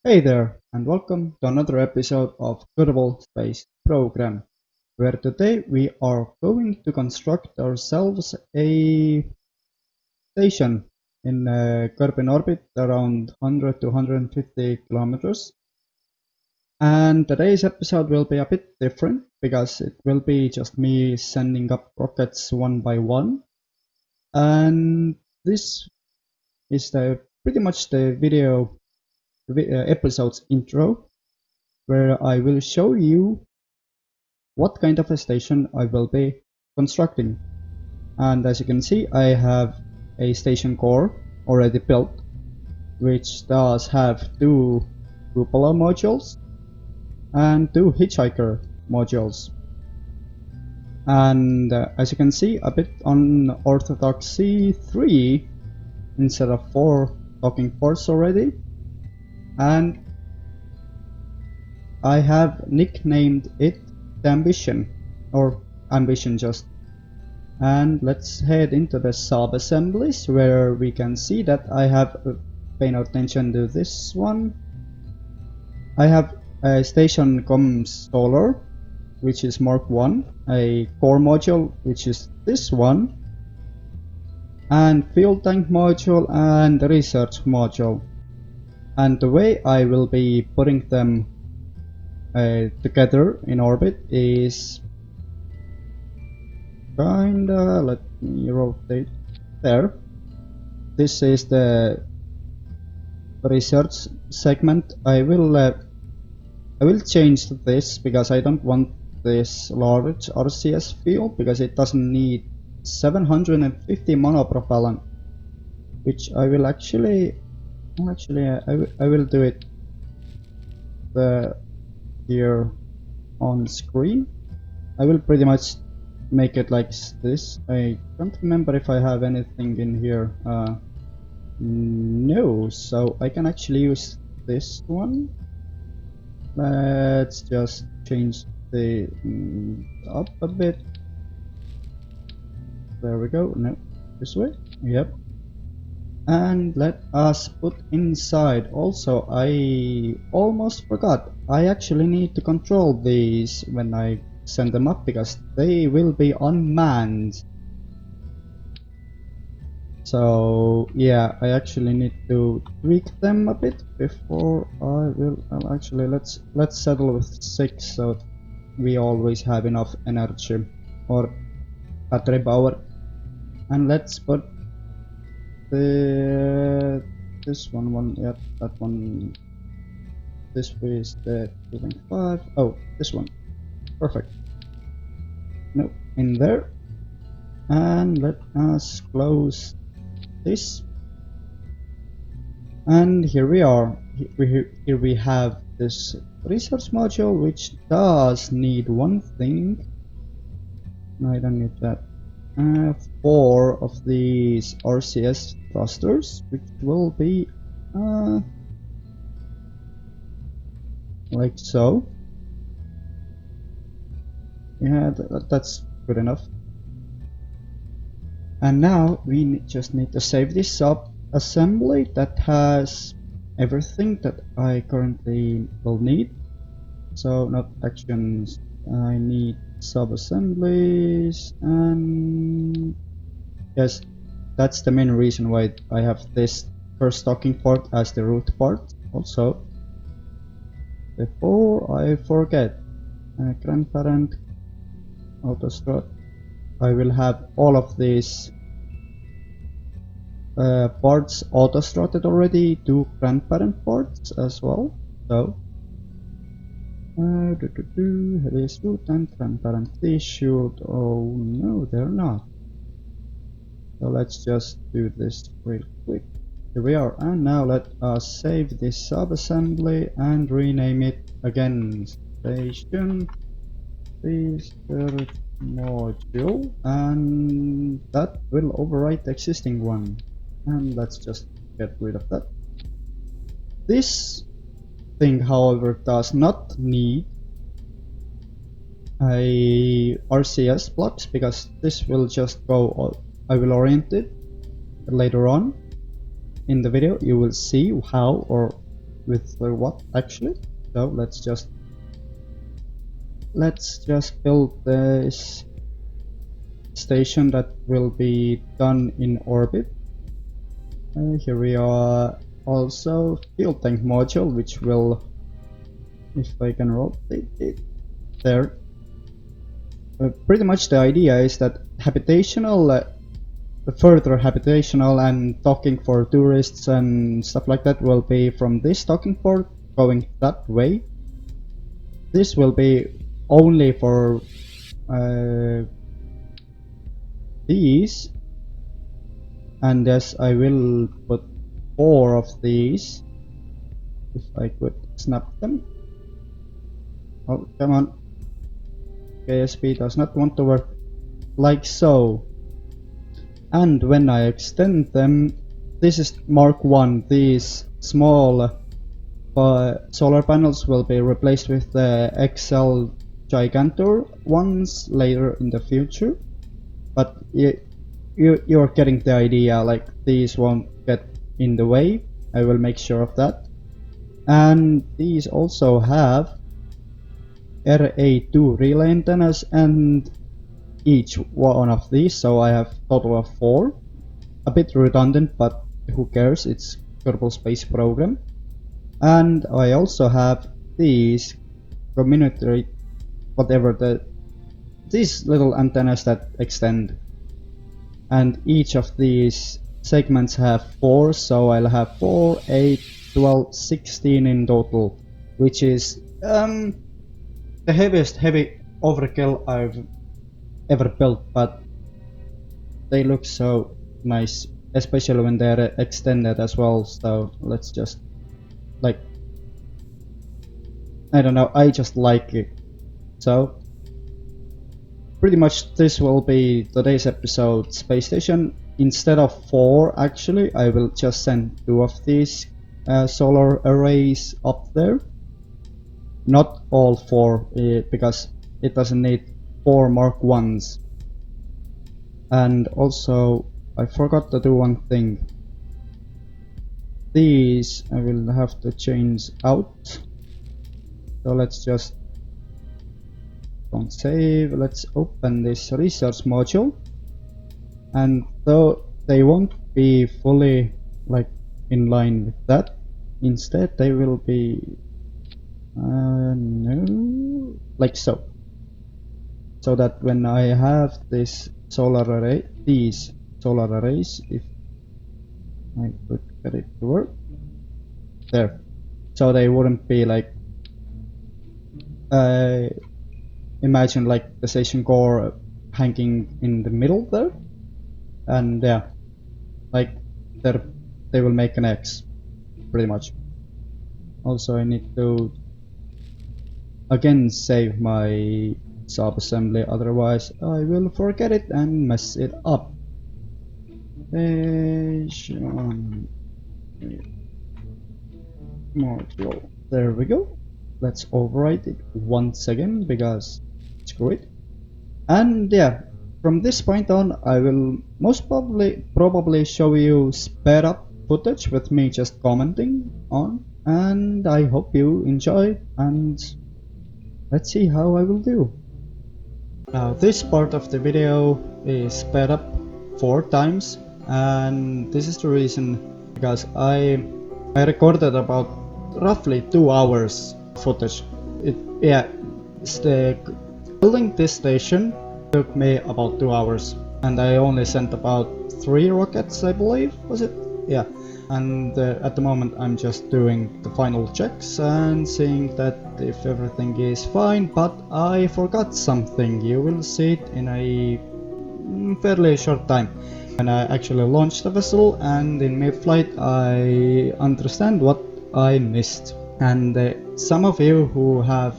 Hey there, and welcome to another episode of Kerbal Space Program, where today we are going to construct ourselves a station in Kerbin orbit around 100 to 150 kilometers. And today's episode will be a bit different because it will be just me sending up rockets one by one. And this is pretty much the episode's intro, where I will show you what kind of a station I will be constructing. And as you can see, I have a station core already built, which does have two cupola modules and two hitchhiker modules. And as you can see, a bit on orthodoxy 3 instead of 4 docking ports already. And I have nicknamed it the Ambition, or Ambition just. And let's head into the sub-assemblies, where we can see that I have, paying attention to this one, I have a station consoler, which is Mark 1, a core module, which is this one, and fuel tank module and research module. And the way I will be putting them together in orbit is kinda, let me rotate there. This is the research segment. I will change this because I don't want this large RCS field because it doesn't need 750 monopropellant, which I will actually I will do it here on screen. I will pretty much make it like this. I don't remember if I have anything in here. No, so I can actually use this one. Let's just change the up a bit. There we go. No, this way. Yep. And let us put inside. Also, I almost forgot. I actually need to control these when I send them up because they will be unmanned. So yeah, I actually need to tweak them a bit before I'll actually let's settle with 6 so we always have enough energy or battery power. And let's put this one, yeah, that one. This is the 2.5. Oh, this one. Perfect. No, in there. And let us close this. And here we are. Here we have this research module, which does need one thing. No, I don't need that. 4 of these RCS thrusters, which will be like so. Yeah, that's good enough. And now we just need to save this sub-assembly that has everything that I currently will need. So not actions, I need sub-assemblies, and yes, that's the main reason why I have this first docking port as the root part. Also, before I forget, grandparent autostrut, I will have all of these parts auto-strutted already to grandparent ports as well. So heavy suit and grandparent shield. Oh no, they're not. So let's just do this real quick. Here we are, and now let us save this sub-assembly and rename it again. Station research module, and that will overwrite the existing one. And let's just get rid of that. This thing, however, does not need a RCS blocks because this will just go. I will orient it later on in the video. You will see how or with what actually? So let's just build this station that will be done in orbit. Here we are. Also fuel tank module, which will, if I can rotate it there. Pretty much the idea is that habitational, further habitational and docking for tourists and stuff like that will be from this docking port going that way. This will be only for these, and yes, I will put 4 of these if I could snap them. Oh, come on. KSP does not want to work like so. And when I extend them, this is Mark 1. These small solar panels will be replaced with the XL Gigantor ones later in the future. But you're getting the idea, like these won't get in the way. I will make sure of that. And these also have RA2 relay antennas, and each one of these, so I have total of 4. A bit redundant, but who cares, it's Kerbal Space Program. And I also have these community, whatever, these little antennas that extend, and each of these segments have 4, so I'll have 4, 8, 12, 16 in total, which is the heaviest heavy overkill I've ever built, but they look so nice, especially when they're extended as well. So let's just, like, I don't know, I just like it. So pretty much this will be today's episode. Space station, instead of 4 actually, I will just send 2 of these solar arrays up there. Not all 4, because it doesn't need 4 Mark 1s. And also I forgot to do one thing. These I will have to change out. So let's just don't save. Let's open this research module. And though they won't be fully like in line with that, instead they will be no, like so. So that when I have this solar array, these solar arrays, if I could get it to work, there, so they wouldn't be like, imagine like the station core hanging in the middle there, and yeah, like they will make an X, pretty much. Also, I need to again save my sub-assembly, otherwise I will forget it and mess it up. Station module. There we go. Let's overwrite it once again because screw it. And yeah, from this point on I will most probably show you sped up footage with me just commenting on, and I hope you enjoy, and let's see how I will do. Now this part of the video is sped up 4 times, and this is the reason because I recorded about roughly 2 hours footage. Building this station took me about 2 hours, and I only sent about 3 rockets, I believe, was it? Yeah. And at the moment I'm just doing the final checks and seeing that if everything is fine, but I forgot something. You will see it in a fairly short time. When I actually launched the vessel and in mid-flight I understand what I missed. And some of you who have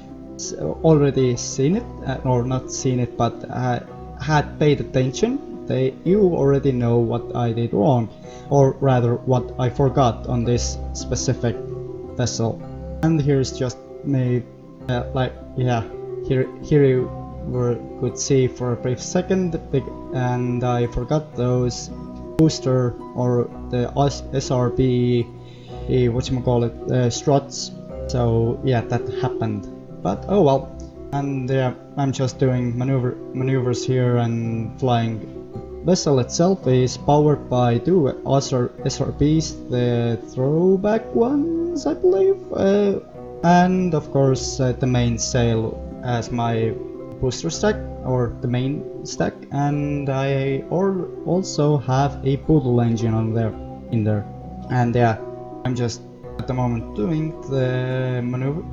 already seen it, or not seen it, but had paid attention, you already know what I did wrong, or rather what I forgot on this specific vessel. And here's just me, here you could see for a brief second, and I forgot those booster or the SRB whatchamacallit, struts. So yeah, that happened. But oh well. And yeah, I'm just doing maneuvers here and flying. Vessel itself is powered by two SRBs, the throwback ones, I believe. And of course the main sail as my booster stack, or the main stack, and I also have a poodle engine in there. And yeah, I'm just at the moment doing the maneuver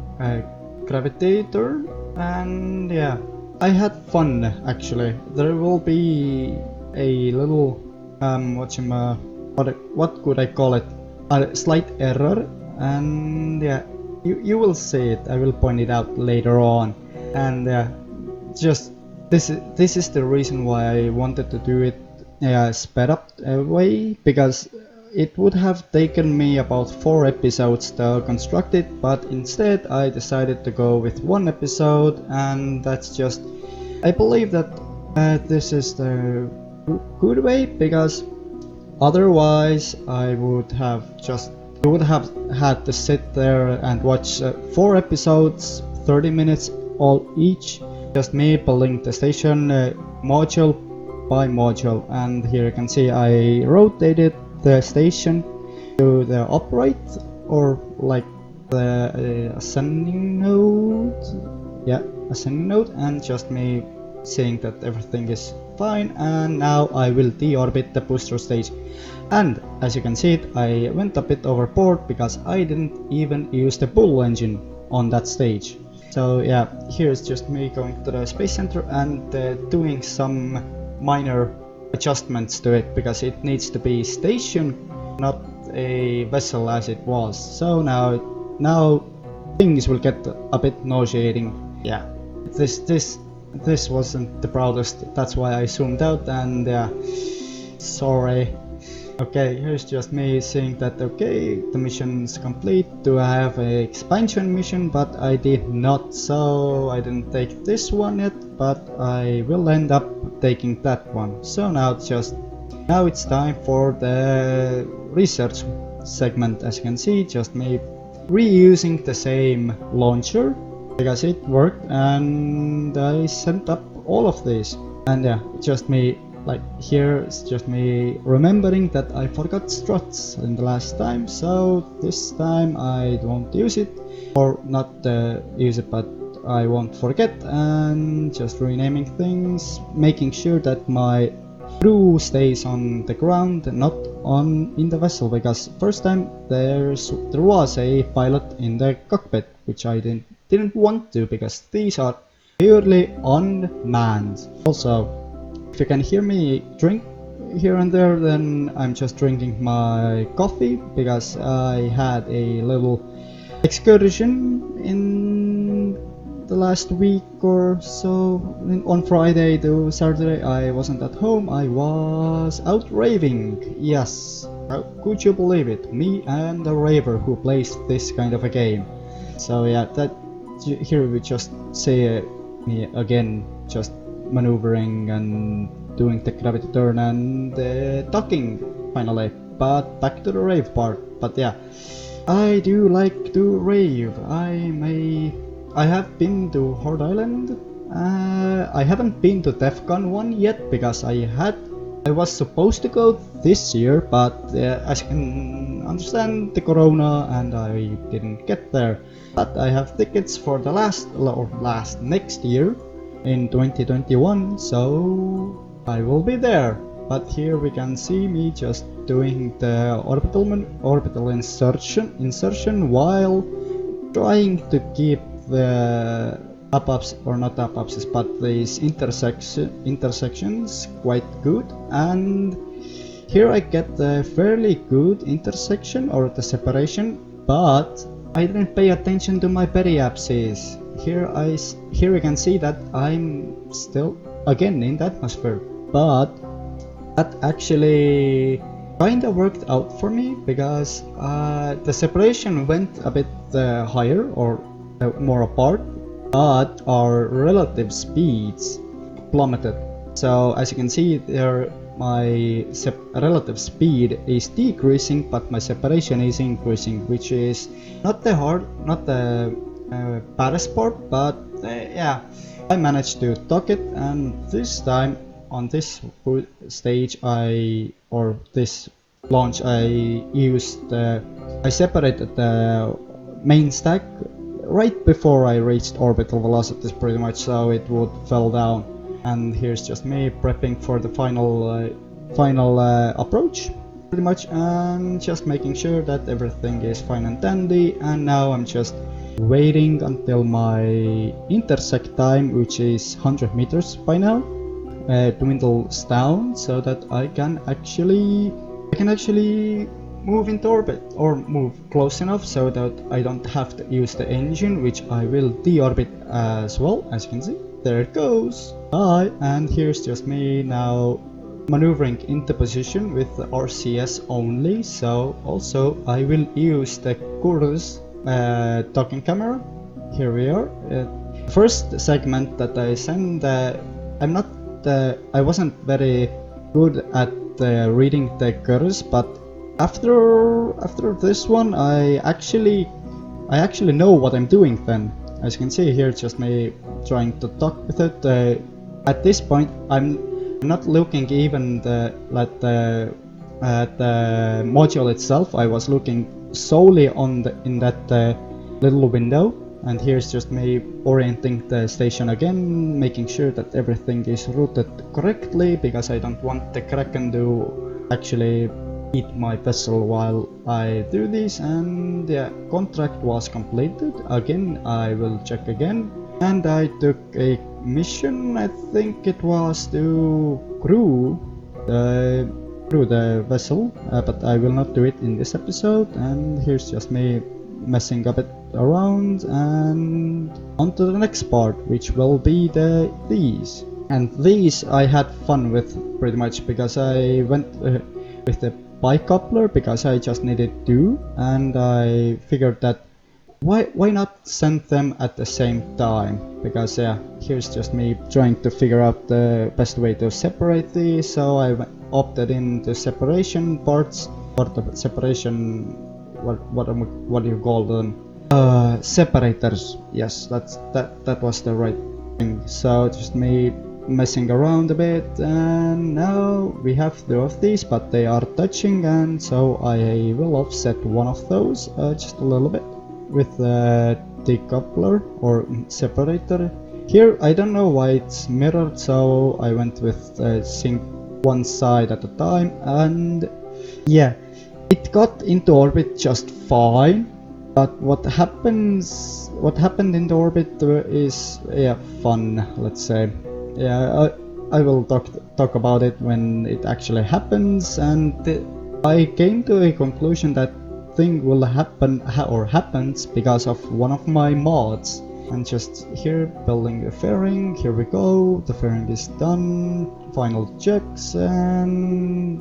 gravitator, and yeah, I had fun actually. There will be a little what could I call it? A slight error, and yeah, you will see it. I will point it out later on, and just this is the reason why I wanted to do it sped up way, because it would have taken me about 4 episodes to construct it, but instead I decided to go with 1 episode, and that's just, I believe that this is the good way, because otherwise you would have had to sit there and watch 4 episodes, 30 minutes all each, just me building the station module by module. And here you can see I rotated the station to the upright, or like the ascending node, and just me saying that everything is fine. And now I will deorbit the booster stage, and as you can see it, I went a bit overboard because I didn't even use the pull engine on that stage. So yeah, here's just me going to the space center and doing some minor adjustments to it, because it needs to be station, not a vessel as it was. So now things will get a bit nauseating. Yeah, this wasn't the proudest, that's why I zoomed out, and sorry. Okay, here's just me saying that okay, the mission's complete. Do I have an expansion mission? But I did not, so I didn't take this one yet, but I will end up taking that one. So now it's time for the research segment. As you can see, just me reusing the same launcher because it worked, and I sent up all of these. And yeah, just me, like here it's just me remembering that I forgot struts in the last time, so this time I won't use it, or not use it, but I won't forget, and just renaming things, making sure that my crew stays on the ground, not in the vessel, because first time there was a pilot in the cockpit, which I didn't want to, because these are purely unmanned. Also, if you can hear me drink here and there, then I'm just drinking my coffee, because I had a little excursion in the last week or so. On Friday to Saturday I wasn't at home, I was out raving. Yes, how could you believe it? Me and a raver who plays this kind of a game. So yeah, that here we just say me again, just maneuvering and doing the gravity turn and docking finally. But back to the rave part. But yeah, I do like to rave. I have been to Horde Island. I haven't been to DEFCON 1 yet, because I was supposed to go this year, but as you can understand, the corona, and I didn't get there. But I have tickets for the last next year in 2021, so I will be there. But here we can see me just doing the orbital insertion while trying to keep the up-ups, or not up-ups, but these intersections quite good. And here I get the fairly good intersection, or the separation, but I didn't pay attention to my periapses. Here you can see that I'm still again in the atmosphere, but that actually kinda worked out for me, because the separation went a bit higher, or more apart, but our relative speeds plummeted. So as you can see there, my relative speed is decreasing, but my separation is increasing, which is not the baddest part, but yeah, I managed to dock it, and this time on this stage or this launch I separated the main stack right before I reached orbital velocities pretty much, so it would fall down. And here's just me prepping for the final approach pretty much, and just making sure that everything is fine and dandy. And now I'm just waiting until my intersect time, which is 100 meters by now, dwindles down, so that I can actually move into orbit, or move close enough so that I don't have to use the engine, which I will deorbit as well. As you can see, there it goes. Hi, and here's just me now maneuvering into position with the RCS only. So also I will use the Kerbals docking camera. Here we are. First segment that I send, I wasn't very good at reading the Kerbals, but after this one I actually know what I'm doing then. As you can see here, just me trying to talk with it. At this point I'm not looking even at the module itself. I was looking solely in that little window, and here's just me orienting the station again, making sure that everything is routed correctly, because I don't want the Kraken to actually eat my vessel while I do this. And the contract was completed. Again, I will check again, and I took a mission. I think it was to crew the vessel, but I will not do it in this episode. And here's just me messing a bit around, and on to the next part, which will be these. And these I had fun with pretty much, because I went with the bicoupler because I just needed two, and I figured that why not send them at the same time, because yeah, here's just me trying to figure out the best way to separate these. So I opted in the separation parts, or the separation, what do you call them, separators. Yes, that was the right thing. So just me messing around a bit, and now we have two of these, but they are touching, and so I will offset one of those just a little bit with the decoupler or separator. Here I don't know why it's mirrored, so I went with sync one side at a time, and yeah, it got into orbit just fine. But what happened in the orbit is fun, let's say. Yeah, I will talk about it when it actually happens. And I came to a conclusion that thing will happen or happens because of one of my mods. And just here building the fairing. Here we go. The fairing is done. Final checks, and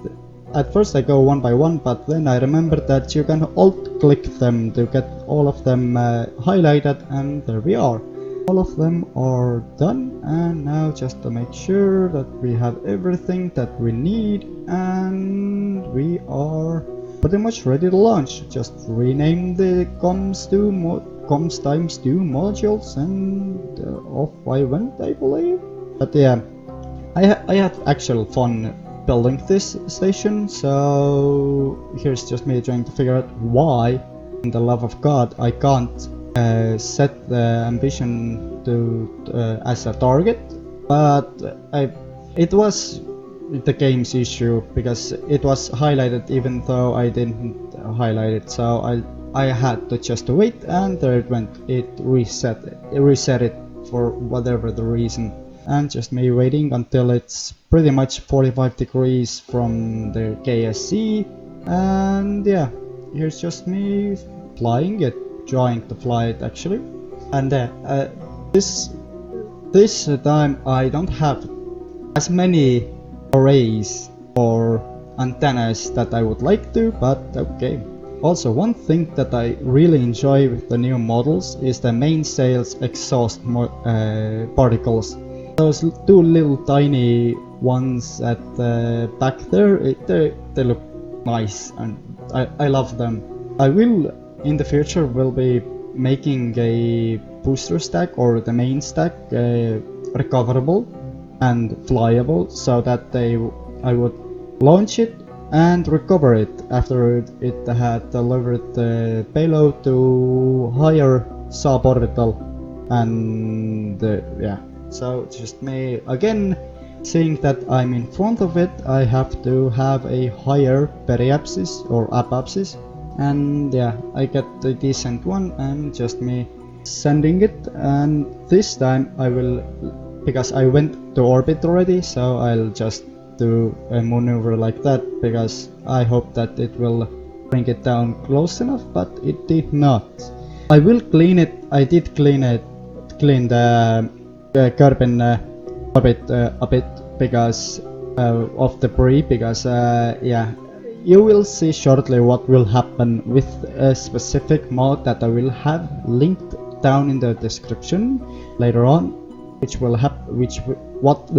at first I go one by one, but then I remembered that you can alt click them to get all of them highlighted, and there we are. All of them are done, and now just to make sure that we have everything that we need, and we are pretty much ready to launch. Just rename the comms times 2 modules, and off I went, I believe. But yeah, I had actual fun building this station. So here's just me trying to figure out why, in the love of God, I can't set the ambition to as a target. But it was the game's issue, because it was highlighted even though I didn't highlight it. So I had to just wait, and there it went. It reset it for whatever the reason. And just me waiting until it's pretty much 45 degrees from the KSC, and yeah, here's just me flying it, trying to fly it actually. And this time I don't have as many arrays or antennas that I would like to, but okay. Also, one thing that I really enjoy with the new models is the mainsail's exhaust particles. Those two little tiny ones at the back there, they look nice and I love them. I will in the future will be making a booster stack or the main stack recoverable and flyable, so that I would launch it and recover it after it had delivered the payload to higher suborbital. And yeah, so just me again, seeing that I'm in front of it, I have to have a higher periapsis or apopsis, and yeah, I get a decent one and just me sending it. And this time I will, because I went to orbit already, so I'll just do a maneuver like that, because I hope that it will bring it down close enough, but it did not. I will clean it. I did clean the Kerbin orbit a bit because of debris, because yeah, you will see shortly what will happen with a specific mod that I will have linked down in the description later on, which will what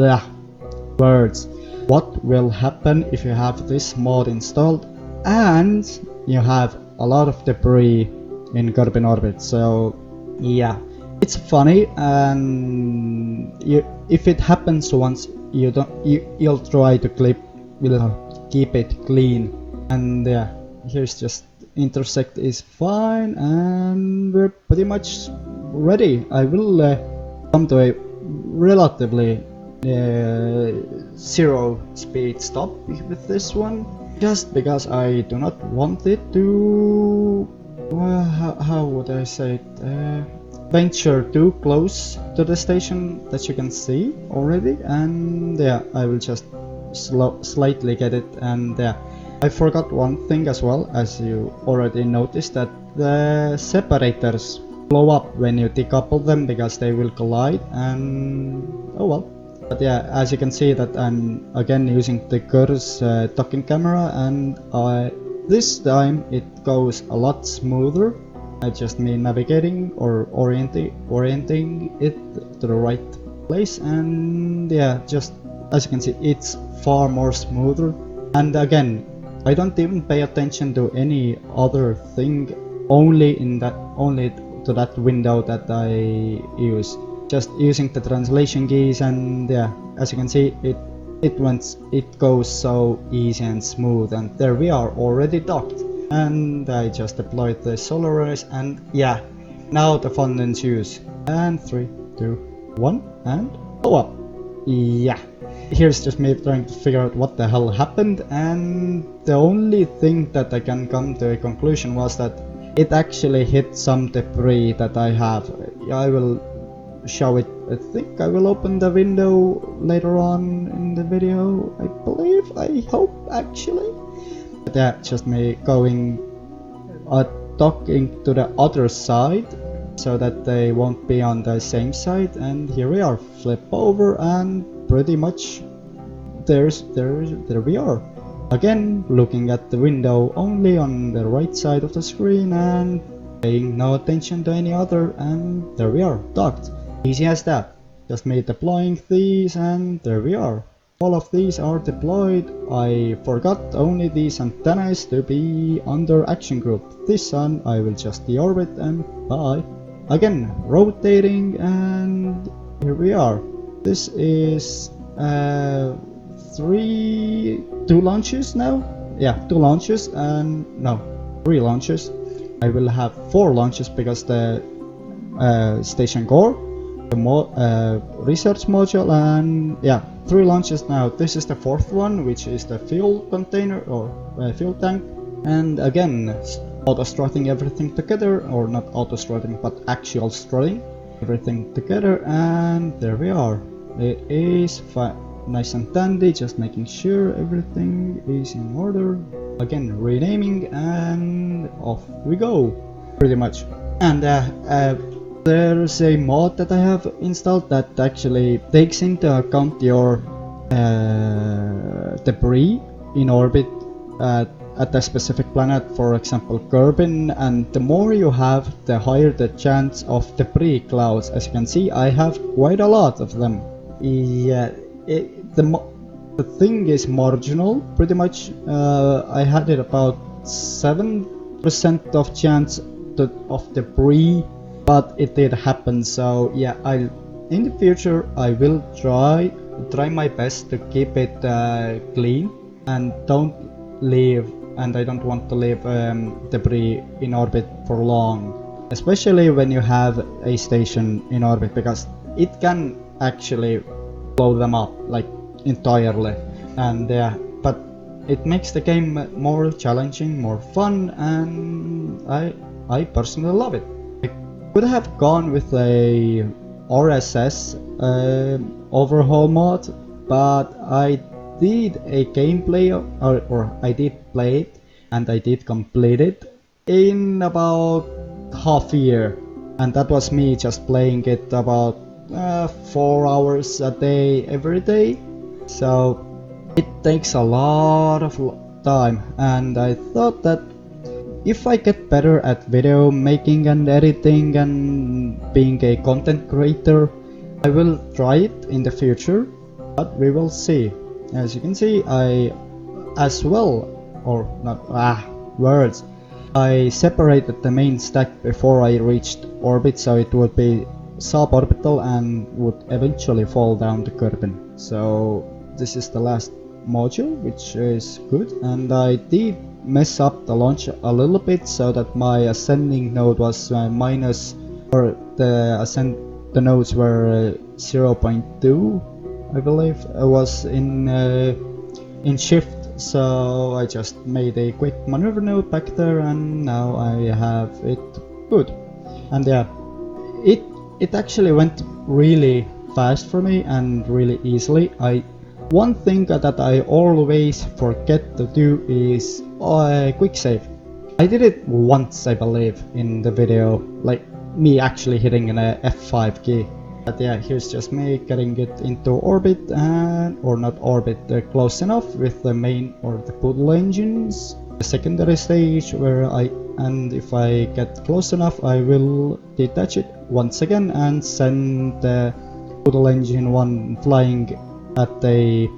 will happen if you have this mod installed and you have a lot of debris in Kerbin orbit. So yeah, it's funny, and if it happens once, you'll try to keep it clean. And yeah, here's just intersect is fine, and we're pretty much ready. I will come to a relatively zero speed stop with this one, just because I do not want it to how would I say it, venture too close to the station that you can see already. And yeah, I will just slightly get it. And yeah, I forgot one thing as well, as you already noticed, that the separators blow up when you decouple them because they will collide, and oh well. But yeah, as you can see that I'm again using the Curse docking camera, and this time it goes a lot smoother. I just mean navigating or orienting it to the right place, and yeah, just as you can see, it's far more smoother. And again, I don't even pay attention to any other thing, only to that window that I use, just using the translation keys. And yeah, as you can see, it goes so easy and smooth. And there we are, already docked. And I just deployed the solar arrays, and yeah, now the fun ensues. And 3, 2, 1, and blow up. Yeah, here's just me trying to figure out what the hell happened, and the only thing that I can come to a conclusion was that it actually hit some debris that I have. I will show it. I think I will open the window later on in the video, I hope actually. But yeah, just me going docking to the other side so that they won't be on the same side. And here we are, flip over, and pretty much there we are. Again, looking at the window only on the right side of the screen and paying no attention to any other, and there we are, docked. Easy as that. Just me deploying these, and there we are. All of these are deployed. I forgot only these antennas to be under action group. This one I will just deorbit and bye. Again, rotating, and here we are. This is 2 launches now. Yeah, 2 launches, and no, 3 launches. I will have 4 launches because the station core, the research module, and yeah, 3 launches now. This is the 4th one, which is the fuel container or fuel tank. And again, auto-strutting everything together, or not auto-strutting, but actual strutting everything together. And there we are. It is nice and dandy, just making sure everything is in order. Again, renaming, and off we go, pretty much. And there's a mod that I have installed that actually takes into account your debris in orbit at a specific planet, for example Kerbin, and the more you have, the higher the chance of debris clouds. As you can see, I have quite a lot of them. Yeah, The thing is marginal, pretty much. I had it about 7% of chance of debris, but it did happen. So yeah, in the future I will try my best to keep it clean and don't leave. And I don't want to leave debris in orbit for long, especially when you have a station in orbit, because it can actually blow them up like entirely. And yeah, but it makes the game more challenging, more fun, and I personally love it. I could have gone with a RSS overhaul mod, but I did a gameplay, or I did play it and I did complete it in about half a year, and that was me just playing it about 4 hours a day every day. So it takes a lot of time, and I thought that if I get better at video making and editing and being a content creator, I will try it in the future, but we will see. As you can see, I as well, or not, words. I separated the main stack before I reached orbit, so it would be suborbital and would eventually fall down to Kerbin. So this is the last module, which is good, and I did mess up the launch a little bit so that my ascending node was minus, or the nodes were 0.2, I believe, was in shift. So I just made a quick maneuver node back there, and now I have it good. And yeah, it actually went really fast for me and really easily. One thing that I always forget to do is quick save. I did it once, I believe, in the video, like me actually hitting an F5 key. But yeah, here's just me getting it into orbit, and or not orbit, close enough with the main or the poodle engines. The secondary stage and if I get close enough, I will detach it once again and send the poodle engine one flying at the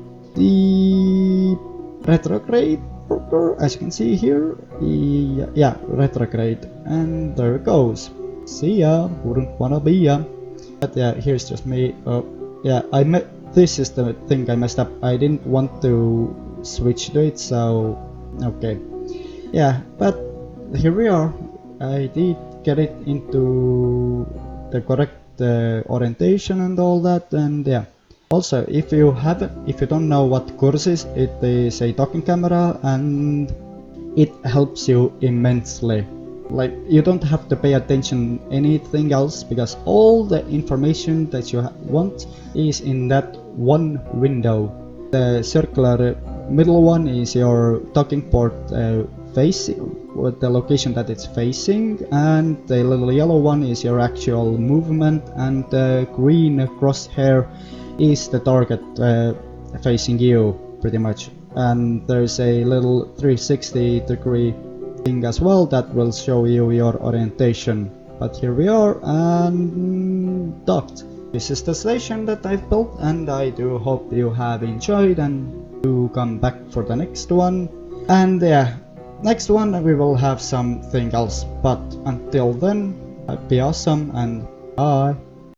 retrograde order, as you can see here. Yeah, retrograde, and there it goes. See ya, wouldn't wanna be ya. But yeah, here's just me. Yeah, this is the thing I messed up. I didn't want to switch to it, so okay. Yeah, but here we are. I did get it into the correct orientation and all that, and yeah. Also, if you don't know what Kurs is, it is a docking camera, and it helps you immensely. Like, you don't have to pay attention anything else, because all the information that you want is in that one window. The circular middle one is your docking port facing, with the location that it's facing, and the little yellow one is your actual movement, and the green crosshair is the target facing you, pretty much. And there's a little 360-degree thing as well that will show you your orientation. But here we are, and docked. This is the station that I've built, and I do hope you have enjoyed and do come back for the next one. And yeah, next one we will have something else, but until then, be awesome and bye.